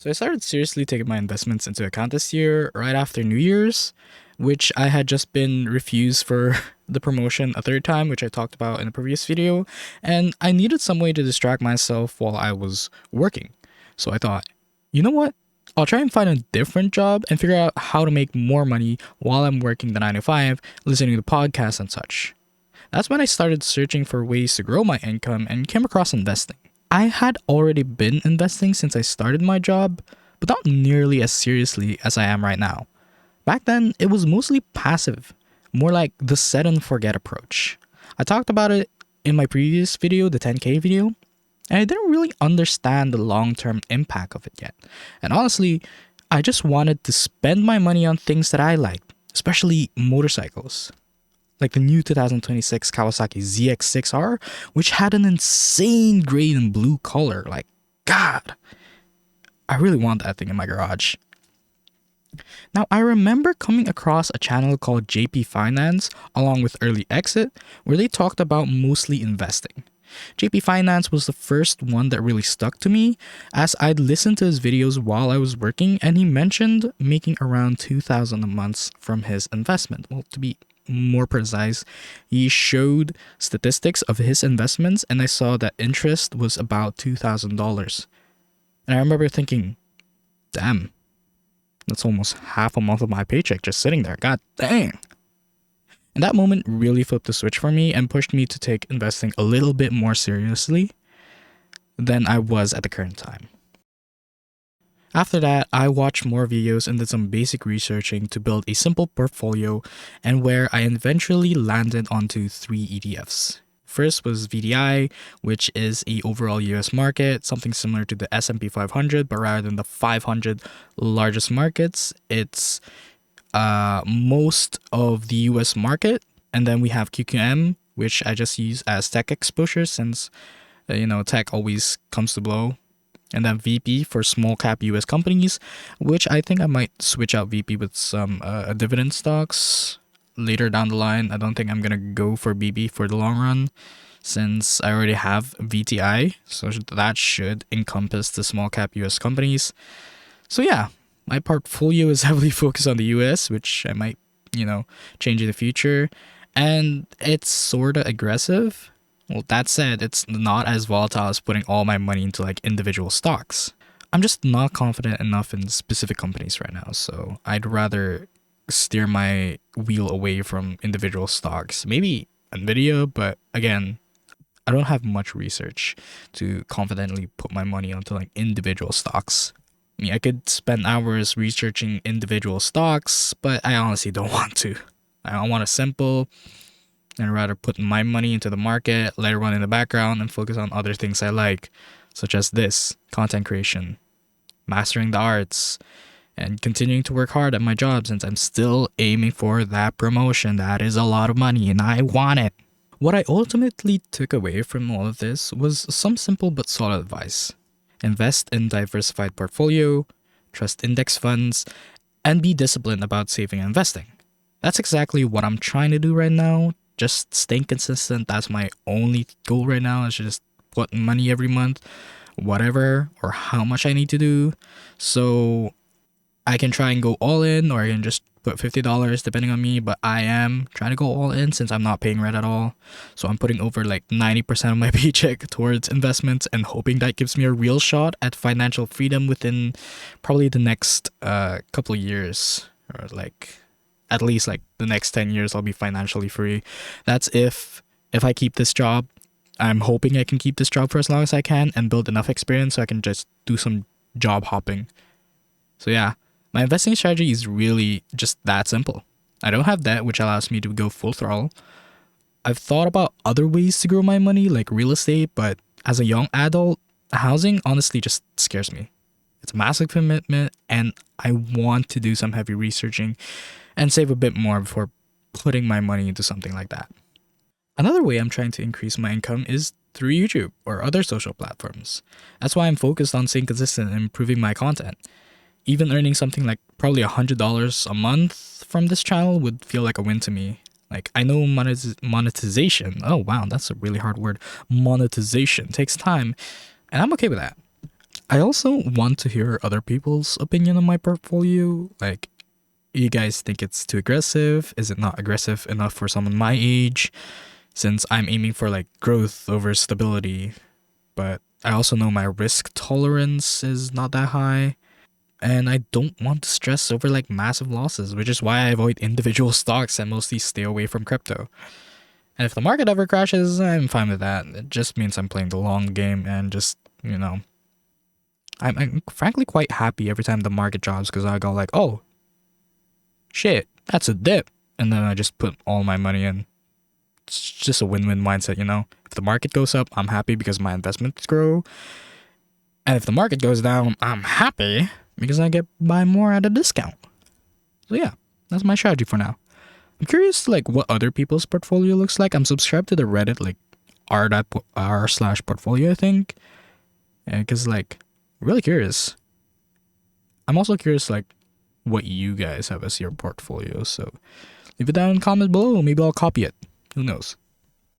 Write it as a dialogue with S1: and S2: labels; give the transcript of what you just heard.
S1: So I started seriously taking my investments into account this year, right after New Year's, which I had just been refused for the promotion a third time, which I talked about in a previous video, and I needed some way to distract myself while I was working. So I thought, you know what? I'll try and find a different job and figure out how to make more money while I'm working the 9 to 5, listening to podcasts and such. That's when I started searching for ways to grow my income and came across investing. I had already been investing since I started my job, but not nearly as seriously as I am right now. Back then, it was mostly passive, more like the set and forget approach. I talked about it in my previous video, the 10K video, and I didn't really understand the long term impact of it yet. And honestly, I just wanted to spend my money on things that I liked, especially motorcycles. Like the new 2026 Kawasaki ZX6R, which had an insane gray and blue color. Like, God, I really want that thing in my garage. Now, I remember coming across a channel called JP Finance along with Early Exit, where they talked about mostly investing. JP Finance was the first one that really stuck to me, as I'd listened to his videos while I was working, and he mentioned making around $2,000 a month from his investment. Well, to be more precise, he showed statistics of his investments, and I saw that interest was about $2,000. And I remember thinking, damn, that's almost half a month of my paycheck just sitting there. God dang. And that moment really flipped the switch for me and pushed me to take investing a little bit more seriously than I was at the current time. After that, I watched more videos and did some basic researching to build a simple portfolio, and where I eventually landed onto 3 ETFs. First was VDI, which is a overall US market, something similar to the S&P 500, but rather than the 500 largest markets, it's most of the US market. And then we have QQM, which I just use as tech exposure since tech always comes to blow. And then VP for small cap US companies, which I think I might switch out VP with some dividend stocks later down the line. I don't think I'm gonna go for BB for the long run, since I already have VTI, so that should encompass the small cap US companies. So yeah, my portfolio is heavily focused on the US, which I might, change in the future. And it's sorta aggressive. Well, that said, it's not as volatile as putting all my money into like individual stocks. I'm just not confident enough in specific companies right now, so I'd rather steer my wheel away from individual stocks. Maybe Nvidia, but again, I don't have much research to confidently put my money onto like individual stocks. I mean, I could spend hours researching individual stocks, but I honestly don't want to. I want a simple, and I'd rather put my money into the market, let it run in the background, and focus on other things I like, such as this, content creation, mastering the arts, and continuing to work hard at my job since I'm still aiming for that promotion. That is a lot of money and I want it. What I ultimately took away from all of this was some simple but solid advice. Invest in diversified portfolio, trust index funds, and be disciplined about saving and investing. That's exactly what I'm trying to do right now. Just staying consistent. That's my only goal right now, is just put money every month, whatever or how much I need to do. So I can try and go all in, or I can just put $50 depending on me, but I am trying to go all in since I'm not paying rent at all. So I'm putting over like 90% of my paycheck towards investments and hoping that gives me a real shot at financial freedom within probably the next couple of years, or like at least like the next 10 years I'll be financially free. That's if I keep this job. I'm hoping I can keep this job for as long as I can and build enough experience so I can just do some job hopping. So yeah, my investing strategy is really just that simple. I don't have debt, which allows me to go full throttle. I've thought about other ways to grow my money, like real estate, but as a young adult, housing honestly just scares me. It's a massive commitment, and I want to do some heavy researching and save a bit more before putting my money into something like that. Another way I'm trying to increase my income is through YouTube or other social platforms. That's why I'm focused on staying consistent and improving my content. Even earning something like probably $100 a month from this channel would feel like a win to me. Like, I know monetization, oh wow, that's a really hard word. Monetization takes time, and I'm okay with that. I also want to hear other people's opinion on my portfolio. Like, you guys think it's too aggressive? Is it not aggressive enough for someone my age? Since I'm aiming for like growth over stability, but I also know my risk tolerance is not that high. And I don't want to stress over like massive losses, which is why I avoid individual stocks and mostly stay away from crypto. And if the market ever crashes, I'm fine with that. It just means I'm playing the long game and just, I'm frankly quite happy every time the market drops because I go like, oh, shit, that's a dip. And then I just put all my money in. It's just a win-win mindset. If the market goes up, I'm happy because my investments grow. And if the market goes down, I'm happy because I get buy more at a discount. So yeah, that's my strategy for now. I'm curious like what other people's portfolio looks like. I'm subscribed to the Reddit like r/portfolio I think. Because like really curious. I'm also curious like what you guys have as your portfolio. So leave it down in the comments below. Maybe I'll copy it. Who knows?